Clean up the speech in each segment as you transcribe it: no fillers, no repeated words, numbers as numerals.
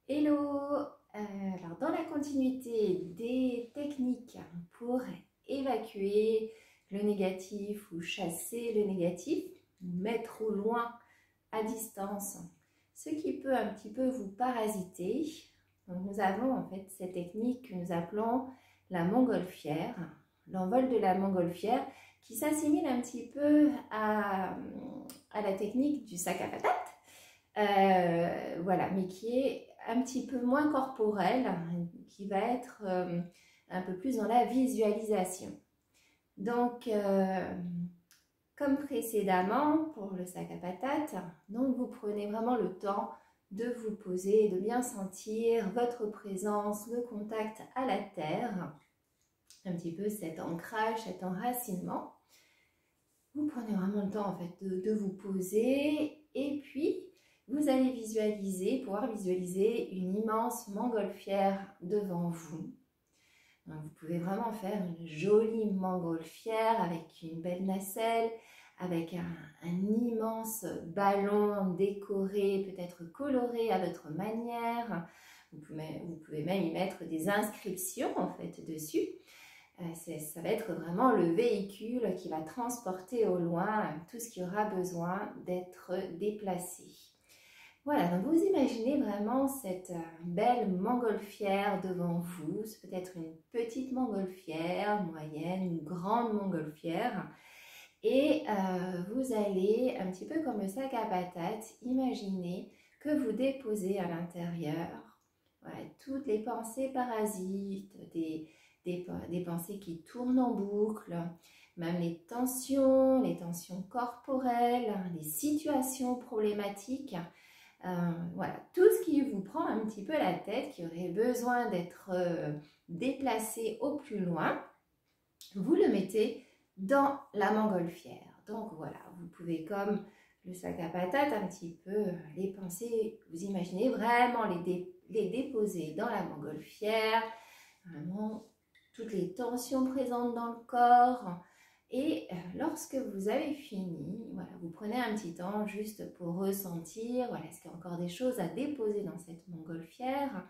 Hello! Alors, dans la continuité des techniques pour évacuer le négatif ou chasser le négatif, mettre au loin, à distance, ce qui peut un petit peu vous parasiter. Donc, nous avons en fait cette technique que nous appelons la montgolfière, l'envol de la montgolfière, qui s'assimile un petit peu à la technique du sac à patates. Voilà, mais qui est un petit peu moins corporel, qui va être un peu plus dans la visualisation. Donc, comme précédemment pour le sac à patates, donc vous prenez vraiment le temps de vous poser, de bien sentir votre présence, le contact à la terre, un petit peu cet ancrage, cet enracinement. Vous prenez vraiment le temps en fait de vous poser et puis vous allez pouvoir visualiser une immense montgolfière devant vous. Donc, vous pouvez vraiment faire une jolie montgolfière avec une belle nacelle, avec un immense ballon décoré, peut-être coloré à votre manière. Vous pouvez même y mettre des inscriptions en fait dessus. Ça va être vraiment le véhicule qui va transporter au loin tout ce qui aura besoin d'être déplacé. Voilà, donc vous imaginez vraiment cette belle montgolfière devant vous. C'est peut-être une petite montgolfière, moyenne, une grande montgolfière. Et vous allez, un petit peu comme le sac à patates, imaginer que vous déposez à l'intérieur toutes les pensées parasites, des pensées qui tournent en boucle, même les tensions corporelles, les situations problématiques. Voilà, tout ce qui vous prend un petit peu la tête, qui aurait besoin d'être déplacé au plus loin, vous le mettez dans la montgolfière. Donc voilà, vous pouvez, comme le sac à patates, un petit peu les pensées, vous imaginez vraiment les déposer dans la montgolfière, vraiment toutes les tensions présentes dans le corps. Et lorsque vous avez fini, voilà, vous prenez un petit temps juste pour ressentir, voilà, est-ce qu'il y a encore des choses à déposer dans cette montgolfière?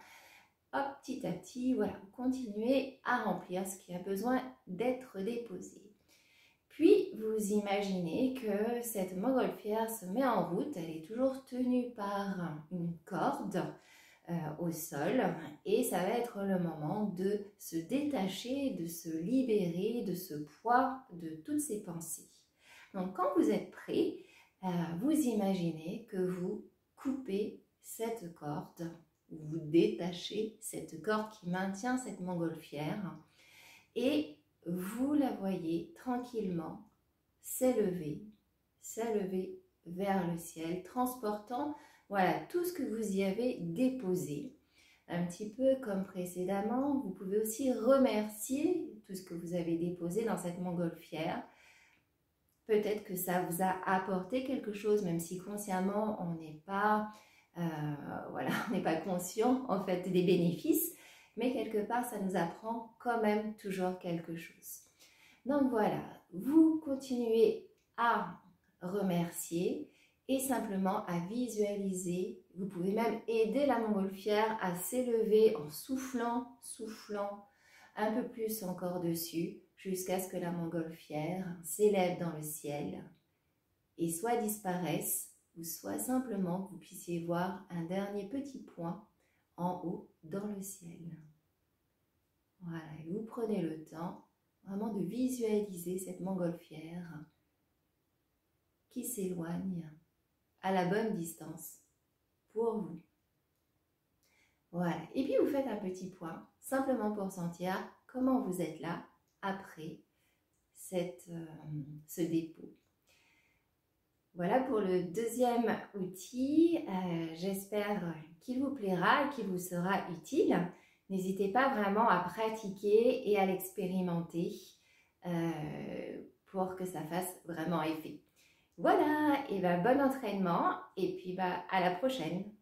Hop, petit à petit, voilà, vous continuez à remplir ce qui a besoin d'être déposé. Puis, vous imaginez que cette montgolfière se met en route, elle est toujours tenue par une corde au sol, et ça va être le moment de se détacher, de se libérer de ce poids, de toutes ces pensées. Donc quand vous êtes prêt, vous imaginez que vous coupez cette corde, vous détachez cette corde qui maintient cette montgolfière, et vous la voyez tranquillement s'élever vers le ciel, transportant voilà, tout ce que vous y avez déposé. Un petit peu comme précédemment, vous pouvez aussi remercier tout ce que vous avez déposé dans cette montgolfière. Peut-être que ça vous a apporté quelque chose, même si consciemment on n'est pas, voilà, on n'est pas conscient en fait des bénéfices, mais quelque part ça nous apprend quand même toujours quelque chose. Donc voilà, vous continuez à remercier et simplement à visualiser. Vous pouvez même aider la montgolfière à s'élever en soufflant un peu plus encore dessus, jusqu'à ce que la montgolfière s'élève dans le ciel et soit disparaisse, ou soit simplement vous puissiez voir un dernier petit point en haut dans le ciel. Voilà, et vous prenez le temps vraiment de visualiser cette montgolfière qui s'éloigne à la bonne distance pour vous. Voilà, et puis vous faites un petit point, simplement pour sentir comment vous êtes là après ce dépôt. Voilà pour le deuxième outil. J'espère qu'il vous plaira et qu'il vous sera utile. N'hésitez pas vraiment à pratiquer et à l'expérimenter pour que ça fasse vraiment effet. Voilà, et bon entraînement et puis à la prochaine.